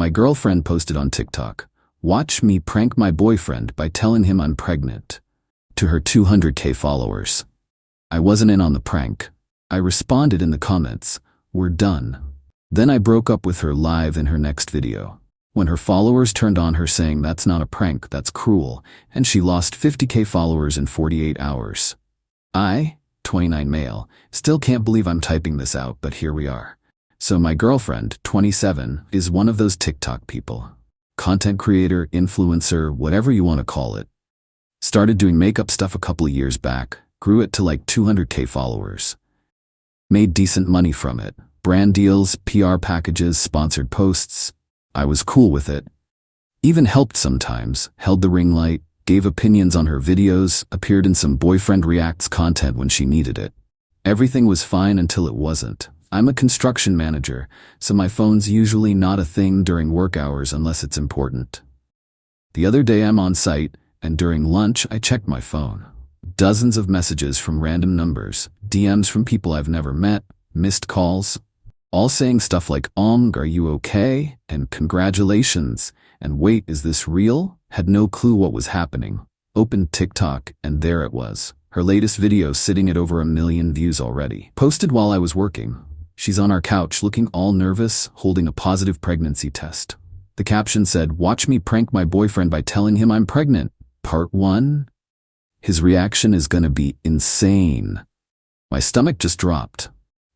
My girlfriend posted on TikTok, "Watch me prank my boyfriend by telling him I'm pregnant," to her 200K followers. I wasn't in on the prank. I responded in the comments, "We're done." Then I broke up with her live in her next video. When her followers turned on her saying that's not a prank, that's cruel, and she lost 50K followers in 48 hours. I, 29 male, still can't believe I'm typing this out, but here we are. So my girlfriend, 27, is one of those TikTok people. Content creator, influencer, whatever you want to call it. Started doing makeup stuff a couple of years back, grew it to like 200K followers. Made decent money from it. Brand deals, PR packages, sponsored posts. I was cool with it. Even helped sometimes, held the ring light, gave opinions on her videos, appeared in some boyfriend reacts content when she needed it. Everything was fine until it wasn't. I'm a construction manager, so my phone's usually not a thing during work hours unless it's important. The other day I'm on site, and during lunch I checked my phone. Dozens of messages from random numbers, DMs from people I've never met, missed calls, all saying stuff like, are you okay? And congratulations. And wait, is this real? Had no clue what was happening. Opened TikTok, and there it was. Her latest video sitting at over 1 million views already. Posted while I was working. She's on our couch looking all nervous, holding a positive pregnancy test. The caption said, "Watch me prank my boyfriend by telling him I'm pregnant. Part 1. His reaction is gonna be insane." My stomach just dropped.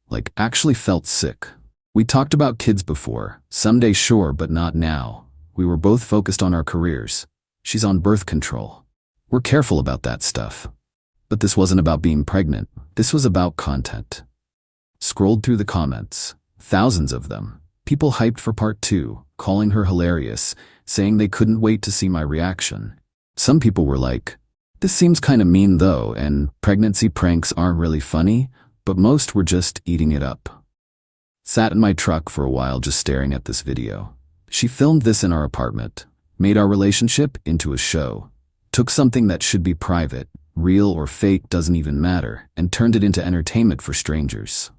Like, actually felt sick. We talked about kids before. Someday sure, but not now. We were both focused on our careers. She's on birth control. We're careful about that stuff. But this wasn't about being pregnant. This was about content. Scrolled through the comments. Thousands of them. People hyped for part 2, calling her hilarious, saying they couldn't wait to see my reaction. Some people were like, "This seems kinda mean though, and pregnancy pranks aren't really funny," but most were just eating it up. Sat in my truck for a while just staring at this video. She filmed this in our apartment, made our relationship into a show, took something that should be private, real or fake doesn't even matter, and turned it into entertainment for strangers.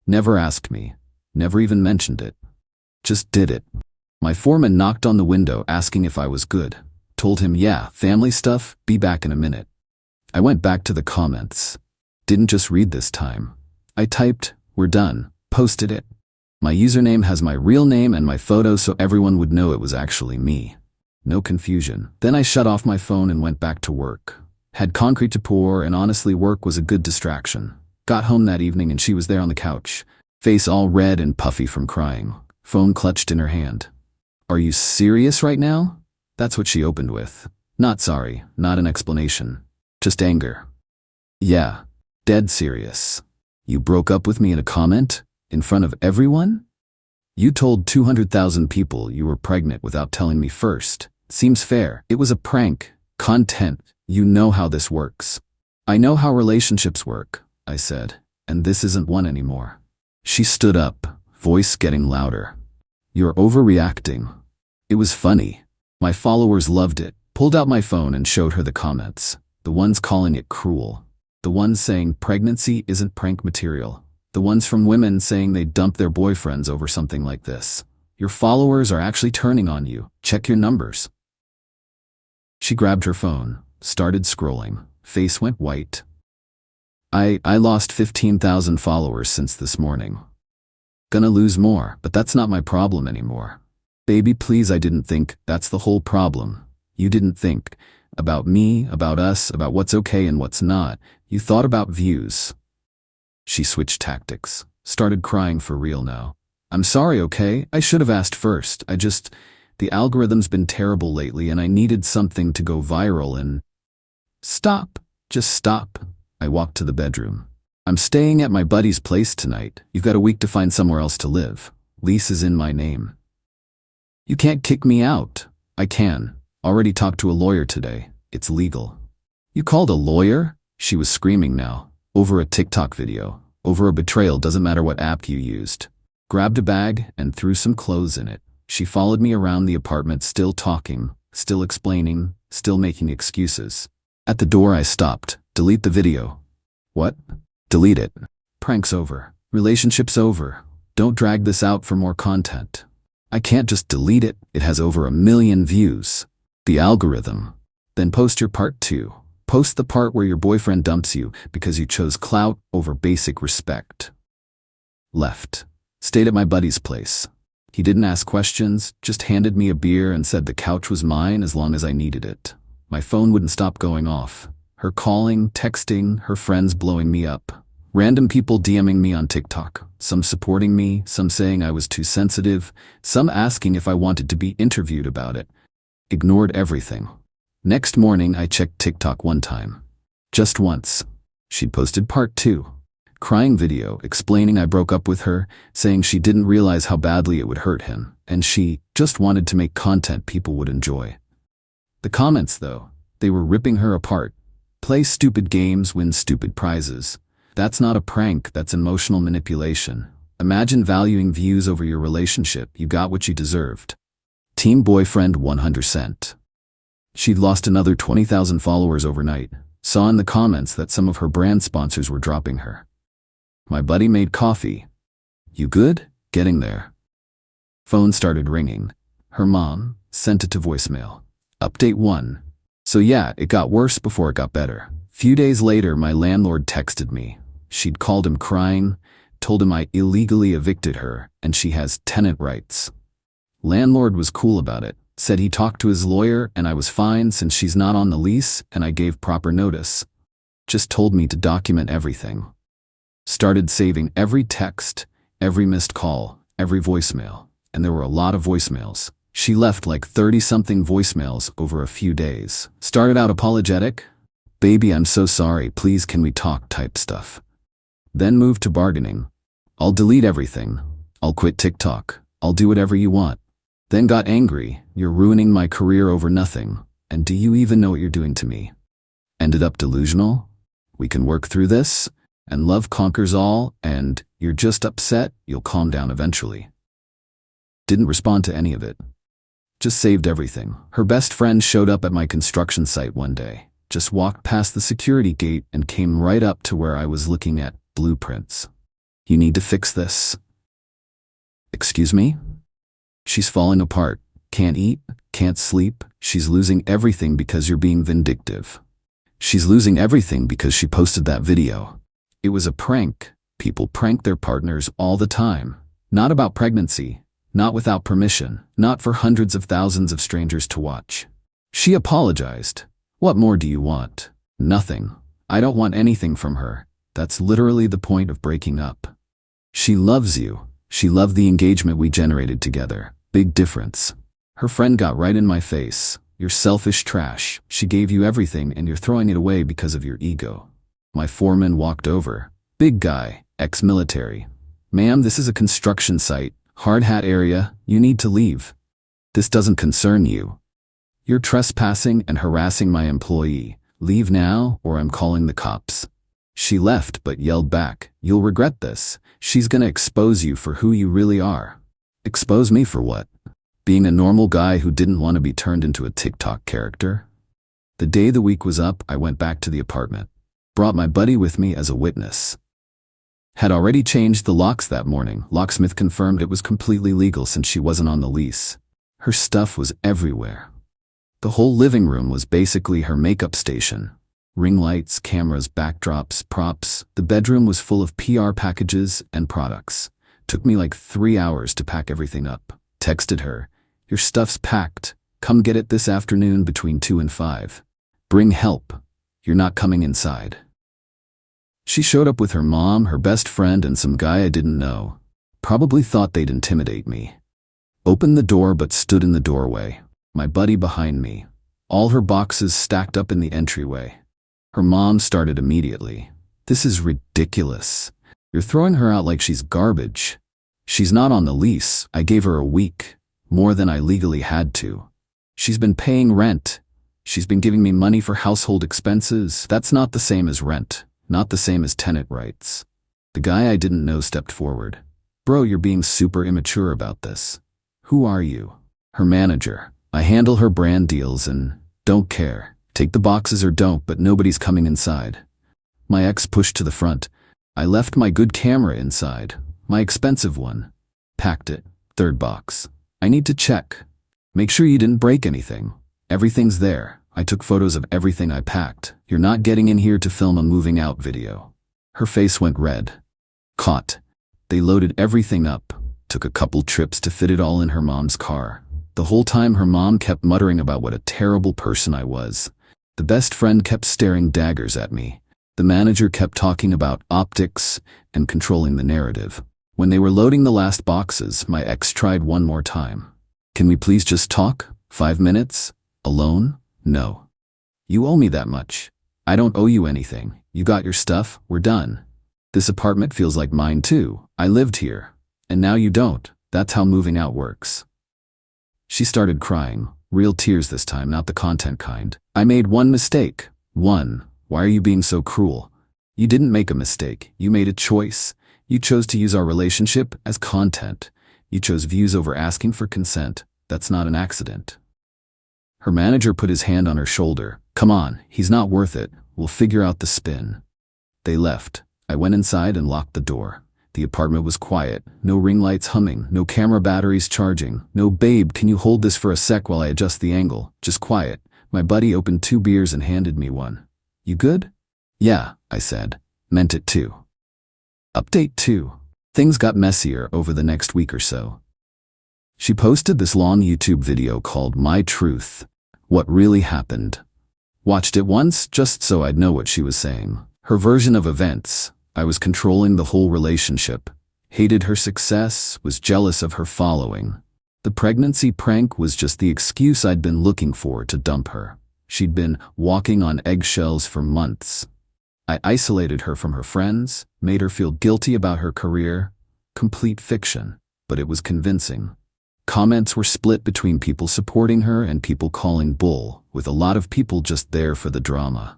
Never asked me, never even mentioned it. Just did it. My foreman knocked on the window asking if I was good. Told him, "Yeah, family stuff, be back in a minute." I went back to the comments. Didn't just read this time. I typed, "We're done," posted it. My username has my real name and my photo so everyone would know it was actually me. No confusion. Then I shut off my phone and went back to work. Had concrete to pour, and honestly work was a good distraction. Got home that evening and she was there on the couch, face all red and puffy from crying, phone clutched in her hand. "Are you serious right now?" That's what she opened with. Not sorry, not an explanation. Just anger. "Yeah, dead serious. You broke up with me in a comment? In front of everyone? You told 200,000 people you were pregnant without telling me first. Seems fair. It was a prank. Content. You know how this works." "I know how relationships work," I said, "and this isn't one anymore." She stood up, voice getting louder. "You're overreacting." It was funny. My followers loved it. Pulled out my phone and showed her the comments. The ones calling it cruel. The ones saying pregnancy isn't prank material. The ones from women saying they dump their boyfriends over something like this. "Your followers are actually turning on you. Check your numbers." She grabbed her phone, started scrolling. Face went white. I lost 15,000 followers since this morning. Gonna lose more, but that's not my problem anymore. Baby, please, I didn't think that's the whole problem. You didn't think about me, about us, about what's okay and what's not. You thought about views. She switched tactics, started crying for real now. "I'm sorry, okay? I should have asked first. The algorithm's been terrible lately and I needed something to go viral and..." "Stop. Just stop." I walked to the bedroom. "I'm staying at my buddy's place tonight. You've got a week to find somewhere else to live. Lease is in my name." "You can't kick me out." "I can. Already talked to a lawyer today. It's legal." "You called a lawyer?" She was screaming now. Over a TikTok video. Over a betrayal, doesn't matter what app you used. Grabbed a bag and threw some clothes in it. She followed me around the apartment, still talking, still explaining, still making excuses. At the door I stopped. "Delete the video." "What?" "Delete it. Prank's over. Relationship's over. Don't drag this out for more content." I can't just delete it, it has over 1 million views. The algorithm. Then post your part 2. Post the part where your boyfriend dumps you because you chose clout over basic respect. Left. Stayed at my buddy's place. He didn't ask questions, just handed me a beer and said the couch was mine as long as I needed it. My phone wouldn't stop going off. Her calling, texting, her friends blowing me up. Random people DMing me on TikTok, some supporting me, some saying I was too sensitive, some asking if I wanted to be interviewed about it. Ignored everything. Next morning, I checked TikTok one time. Just once. She'd posted part 2. Crying video explaining I broke up with her, saying she didn't realize how badly it would hurt him, and she just wanted to make content people would enjoy. The comments, though, they were ripping her apart. Play stupid games, win stupid prizes. That's not a prank, that's emotional manipulation. Imagine valuing views over your relationship. You got what you deserved. Team boyfriend 100%. She'd lost another 20,000 followers overnight. Saw in the comments that some of her brand sponsors were dropping her. My buddy made coffee. You good? Getting there. Phone started ringing. Her mom sent it to voicemail. Update 1. So yeah, it got worse before it got better. Few days later, my landlord texted me. She'd called him crying, told him I illegally evicted her, and she has tenant rights. Landlord was cool about it. Said he talked to his lawyer and I was fine since she's not on the lease and I gave proper notice. Just told me to document everything. Started saving every text, every missed call, every voicemail, and there were a lot of voicemails. She left like 30-something voicemails over a few days. Started out apologetic. Baby, I'm so sorry, please can we talk type stuff. Then moved to bargaining. I'll delete everything. I'll quit TikTok. I'll do whatever you want. Then got angry. You're ruining my career over nothing. And do you even know what you're doing to me? Ended up delusional. We can work through this. And love conquers all. And you're just upset. You'll calm down eventually. Didn't respond to any of it. Just saved everything. Her best friend showed up at my construction site one day. Just walked past the security gate and came right up to where I was looking at blueprints. You need to fix this. Excuse me? She's falling apart. Can't eat, can't sleep. She's losing everything because you're being vindictive. She's losing everything because she posted that video. It was a prank. People prank their partners all the time. Not about pregnancy. Not without permission. Not for hundreds of thousands of strangers to watch. She apologized. What more do you want? Nothing. I don't want anything from her. That's literally the point of breaking up. She loves you. She loved the engagement we generated together. Big difference. Her friend got right in my face. You're selfish trash. She gave you everything and you're throwing it away because of your ego. My foreman walked over. Big guy, ex-military. Ma'am, this is a construction site. Hard hat area. You need to leave. This doesn't concern you. You're trespassing and harassing my employee. Leave now or I'm calling the cops. She left but yelled back, you'll regret this. She's gonna expose you for who you really are. Expose me for what? Being a normal guy who didn't want to be turned into a TikTok character? The day the week was up, I went back to the apartment. Brought my buddy with me as a witness. Had already changed the locks that morning. Locksmith confirmed it was completely legal since she wasn't on the lease. Her stuff was everywhere. The whole living room was basically her makeup station. Ring lights, cameras, backdrops, props. The bedroom was full of PR packages and products. Took me like 3 hours to pack everything up. Texted her, your stuff's packed. Come get it this afternoon between 2 and 5. Bring help. You're not coming inside. She showed up with her mom, her best friend, and some guy I didn't know. Probably thought they'd intimidate me. Opened the door but stood in the doorway. My buddy behind me. All her boxes stacked up in the entryway. Her mom started immediately. This is ridiculous. You're throwing her out like she's garbage. She's not on the lease. I gave her a week. More than I legally had to. She's been paying rent. She's been giving me money for household expenses. That's not the same as rent. Not the same as tenant rights. The guy I didn't know stepped forward. Bro, you're being super immature about this. Who are you? Her manager. I handle her brand deals and don't care. Take the boxes or don't, but nobody's coming inside. My ex pushed to the front. I left my good camera inside. My expensive one. Packed it. 3rd box. I need to check. Make sure you didn't break anything. Everything's there. I took photos of everything I packed. You're not getting in here to film a moving out video. Her face went red. Caught. They loaded everything up. Took a couple trips to fit it all in her mom's car. The whole time her mom kept muttering about what a terrible person I was. The best friend kept staring daggers at me. The manager kept talking about optics and controlling the narrative. When they were loading the last boxes, my ex tried one more time. Can we please just talk? 5 minutes? Alone? No. You owe me that much. I don't owe you anything. You got your stuff, we're done. This apartment feels like mine too. I lived here. And now you don't. That's how moving out works. She started crying. Real tears this time, not the content kind. I made one mistake. One. Why are you being so cruel? You didn't make a mistake. You made a choice. You chose to use our relationship as content. You chose views over asking for consent. That's not an accident. Her manager put his hand on her shoulder. Come on, he's not worth it. We'll figure out the spin. They left. I went inside and locked the door. The apartment was quiet. No ring lights humming. No camera batteries charging. No babe, can you hold this for a sec while I adjust the angle? Just quiet. My buddy opened 2 beers and handed me one. You good? Yeah, I said. Meant it too. Update 2. Things got messier over the next week or so. She posted this long YouTube video called My Truth. What really happened. Watched it once just so I'd know what she was saying. Her version of events. I was controlling the whole relationship. Hated her success, was jealous of her following. The pregnancy prank was just the excuse I'd been looking for to dump her. She'd been walking on eggshells for months. I isolated her from her friends, made her feel guilty about her career. Complete fiction, but it was convincing. Comments were split between people supporting her and people calling bull, with a lot of people just there for the drama.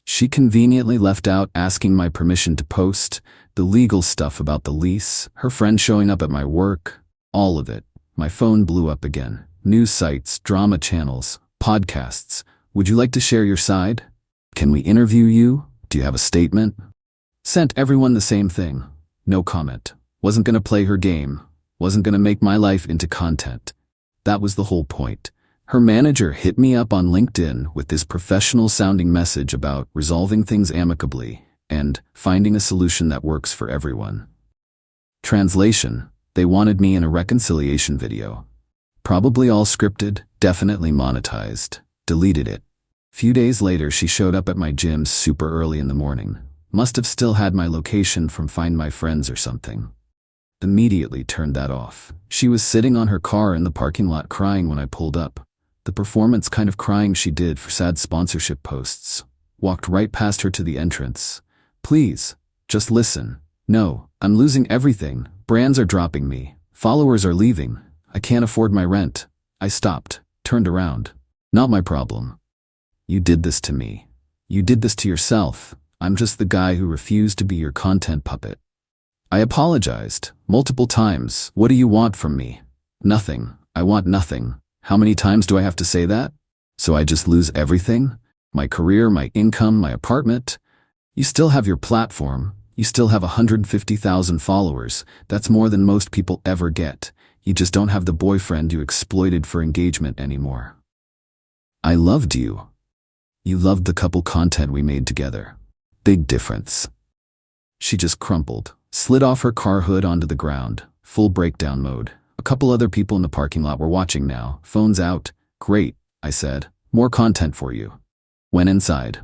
She conveniently left out asking my permission to post, the legal stuff about the lease, her friend showing up at my work, all of it. My phone blew up again. News sites, drama channels, podcasts. Would you like to share your side? Can we interview you? Do you have a statement? Sent everyone the same thing. No comment. Wasn't gonna play her game. Wasn't gonna make my life into content. That was the whole point. Her manager hit me up on LinkedIn with this professional-sounding message about resolving things amicably and finding a solution that works for everyone. Translation: they wanted me in a reconciliation video. Probably all scripted, definitely monetized. Deleted it. Few days later, she showed up at my gym super early in the morning. Must have still had my location from Find My Friends or something. Immediately turned that off. She was sitting on her car in the parking lot crying when I pulled up. The performance kind of crying she did for sad sponsorship posts. Walked right past her to the entrance. Please, just listen. No, I'm losing everything. Brands are dropping me. Followers are leaving. I can't afford my rent. I stopped, turned around. Not my problem. You did this to me. You did this to yourself. I'm just the guy who refused to be your content puppet. I apologized multiple times. What do you want from me? Nothing. I want nothing. How many times do I have to say that? So I just lose everything? My career, my income, my apartment? You still have your platform. You still have 150,000 followers. That's more than most people ever get. You just don't have the boyfriend you exploited for engagement anymore. I loved you. You loved the couple content we made together. Big difference. She just crumpled, slid off her car hood onto the ground, full breakdown mode. A couple other people in the parking lot were watching now, phones out. Great, I said. More content for you. Went inside.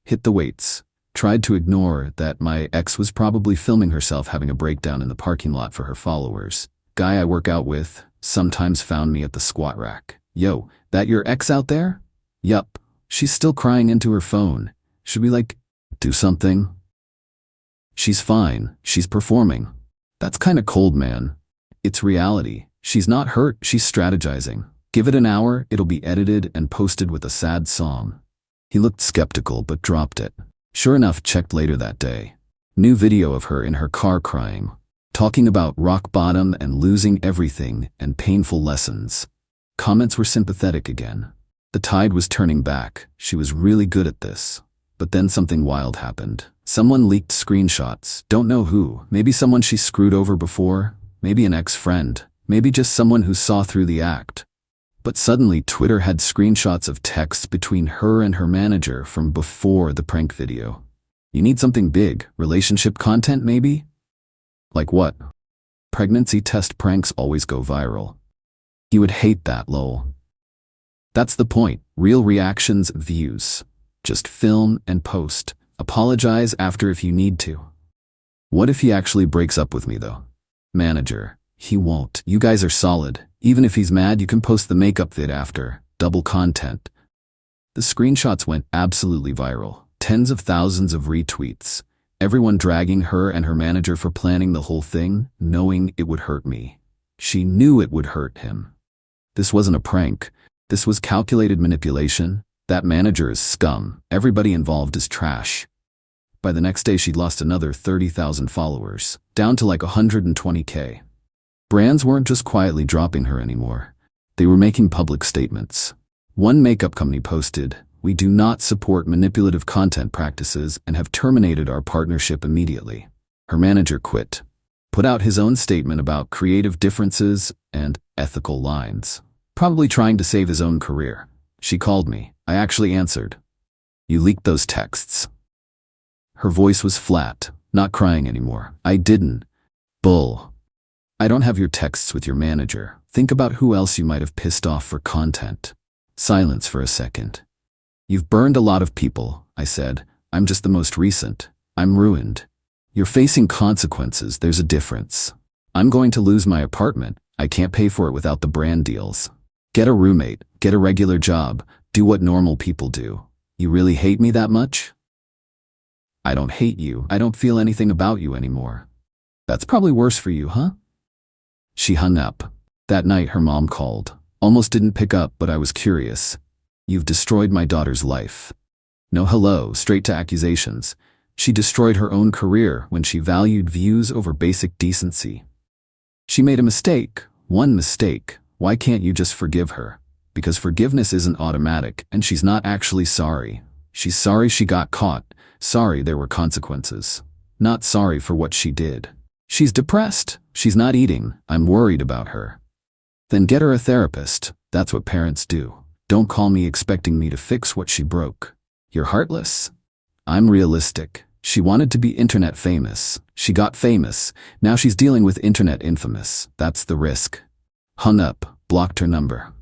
Hit the weights. Tried to ignore that my ex was probably filming herself having a breakdown in the parking lot for her followers. Guy I work out with sometimes found me at the squat rack. Yo, that your ex out there? Yup. She's still crying into her phone. Should we do something? She's fine. She's performing. That's kinda cold, man. It's reality. She's not hurt, she's strategizing. Give it an hour, it'll be edited and posted with a sad song. He looked skeptical but dropped it. Sure enough, checked later that day. New video of her in her car crying. Talking about rock bottom and losing everything and painful lessons. Comments were sympathetic again. The tide was turning back. She was really good at this. But then something wild happened. Someone leaked screenshots. Don't know who. Maybe someone she screwed over before. Maybe an ex-friend. Maybe just someone who saw through the act. But suddenly Twitter had screenshots of texts between her and her manager from before the prank video. You need something big, relationship content maybe? Like what? Pregnancy test pranks always go viral. You would hate that, lol. That's the point. Real reactions, views. Just film and post. Apologize after if you need to. What if he actually breaks up with me though? Manager. He won't. You guys are solid. Even if he's mad, you can post the makeup vid after. Double content. The screenshots went absolutely viral. Tens of thousands of retweets. Everyone dragging her and her manager for planning the whole thing, knowing it would hurt me. She knew it would hurt him. This wasn't a prank. This was calculated manipulation. That manager is scum. Everybody involved is trash. By the next day, she'd lost another 30,000 followers, down to like 120K. Brands weren't just quietly dropping her anymore. They were making public statements. One makeup company posted, "We do not support manipulative content practices and have terminated our partnership immediately." Her manager quit, put out his own statement about creative differences and ethical lines, probably trying to save his own career. She called me. I actually answered. "You leaked those texts." Her voice was flat, not crying anymore. "I didn't. Bull. I don't have your texts with your manager. Think about who else you might have pissed off for content." Silence for a second. "You've burned a lot of people," I said. "I'm just the most recent. I'm ruined. You're facing consequences. There's a difference. I'm going to lose my apartment. I can't pay for it without the brand deals. Get a roommate. Get a regular job. Do what normal people do. You really hate me that much?" "I don't hate you. I don't feel anything about you anymore." "That's probably worse for you, huh?" She hung up. That night her mom called. Almost didn't pick up, but I was curious. "You've destroyed my daughter's life." No hello, straight to accusations. She destroyed her own career when she valued views over basic decency. She made a mistake. One mistake. Why can't you just forgive her? Because forgiveness isn't automatic, and she's not actually sorry. She's sorry she got caught. Sorry there were consequences. Not sorry for what she did. She's depressed. She's not eating. I'm worried about her. Then get her a therapist. That's what parents do. Don't call me expecting me to fix what she broke. You're heartless. I'm realistic. She wanted to be internet famous. She got famous. Now she's dealing with internet infamous. That's the risk. Hung up. Blocked her number.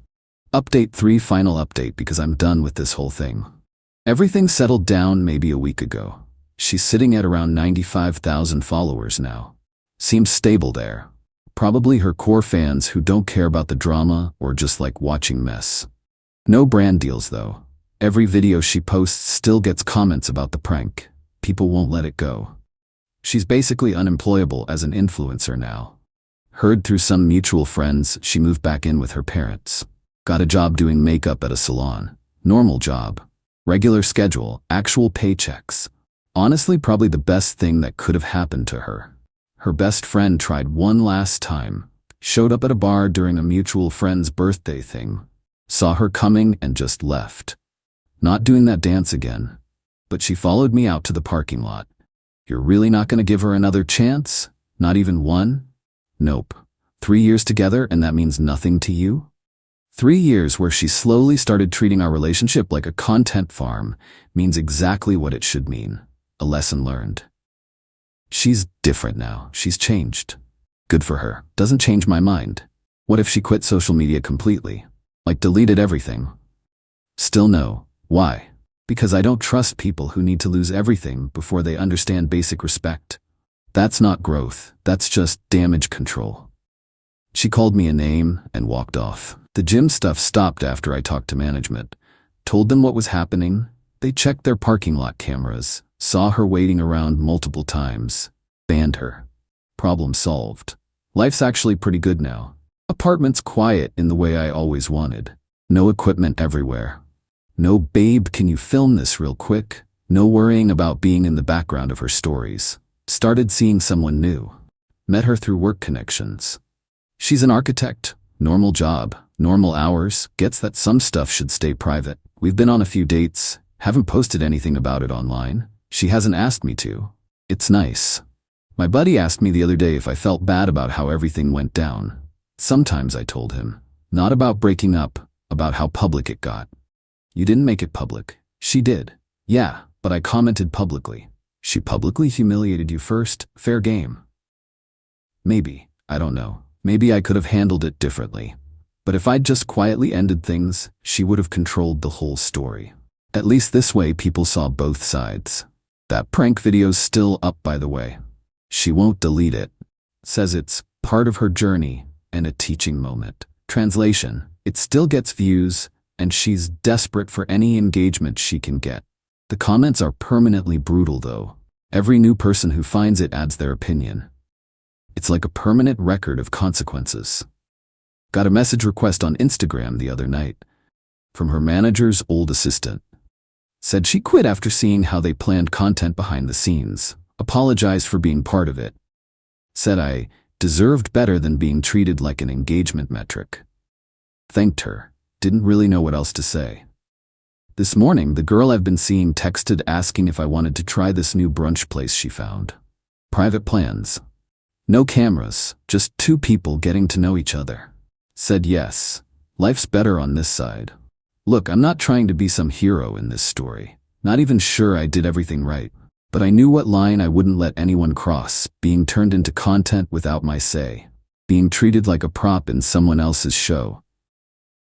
Update 3 final update because I'm done with this whole thing. Everything settled down maybe a week ago. She's sitting at around 95,000 followers now. Seems stable there. Probably her core fans who don't care about the drama or just like watching mess. No brand deals though. Every video she posts still gets comments about the prank. People won't let it go. She's basically unemployable as an influencer now. Heard through some mutual friends she moved back in with her parents. Got a job doing makeup at a salon. Normal job. Regular schedule, actual paychecks. Honestly, probably the best thing that could have happened to her. Her best friend tried one last time. Showed up at a bar during a mutual friend's birthday thing. Saw her coming and just left. Not doing that dance again. But she followed me out to the parking lot. You're really not going to give her another chance? Not even one? Nope. 3 years together and that means nothing to you? 3 years where she slowly started treating our relationship like a content farm means exactly what it should mean. A lesson learned. She's different now. She's changed. Good for her. Doesn't change my mind. What if she quit social media completely? Like deleted everything? Still no. Why? Because I don't trust people who need to lose everything before they understand basic respect. That's not growth. That's just damage control. She called me a name and walked off. The gym stuff stopped after I talked to management. Told them what was happening. They checked their parking lot cameras. Saw her waiting around multiple times. Banned her. Problem solved. Life's actually pretty good now. Apartment's quiet in the way I always wanted. No equipment everywhere. No babe, can you film this real quick? No worrying about being in the background of her stories. Started seeing someone new. Met her through work connections. She's an architect. Normal job. Normal hours. Gets that some stuff should stay private. We've been on a few dates. Haven't posted anything about it online. She hasn't asked me to. It's nice. My buddy asked me the other day if I felt bad about how everything went down. Sometimes, I told him. Not about breaking up, about how public it got. You didn't make it public. She did. Yeah, but I commented publicly. She publicly humiliated you first? Fair game. Maybe. I don't know. Maybe I could have handled it differently. But if I'd just quietly ended things, she would have controlled the whole story. At least this way people saw both sides. That prank video's still up, by the way. She won't delete it. Says it's part of her journey and a teaching moment. Translation: it still gets views, and she's desperate for any engagement she can get. The comments are permanently brutal, though. Every new person who finds it adds their opinion. It's like a permanent record of consequences. Got a message request on Instagram the other night from her manager's old assistant. Said she quit after seeing how they planned content behind the scenes. Apologized for being part of it. Said I deserved better than being treated like an engagement metric. Thanked her. Didn't really know what else to say. This morning, the girl I've been seeing texted asking if I wanted to try this new brunch place she found. Private plans. No cameras, just two people getting to know each other. Said yes. Life's better on this side. Look, I'm not trying to be some hero in this story. Not even sure I did everything right. But I knew what line I wouldn't let anyone cross, being turned into content without my say. Being treated like a prop in someone else's show.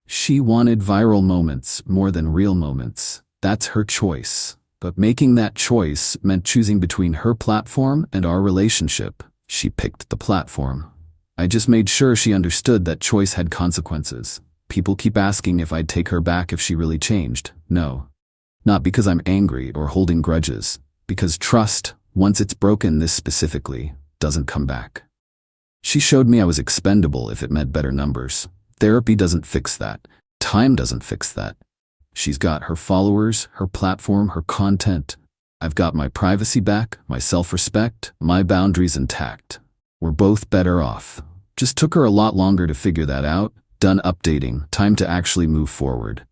She wanted viral moments more than real moments. That's her choice. But making that choice meant choosing between her platform and our relationship. She picked the platform. I just made sure she understood that choice had consequences. People keep asking if I'd take her back if she really changed. No. Not because I'm angry or holding grudges. Because trust, once it's broken this specifically, doesn't come back. She showed me I was expendable if it meant better numbers. Therapy doesn't fix that. Time doesn't fix that. She's got her followers, her platform, her content. I've got my privacy back, my self-respect, my boundaries intact. We're both better off. Just took her a lot longer to figure that out. Done updating. Time to actually move forward.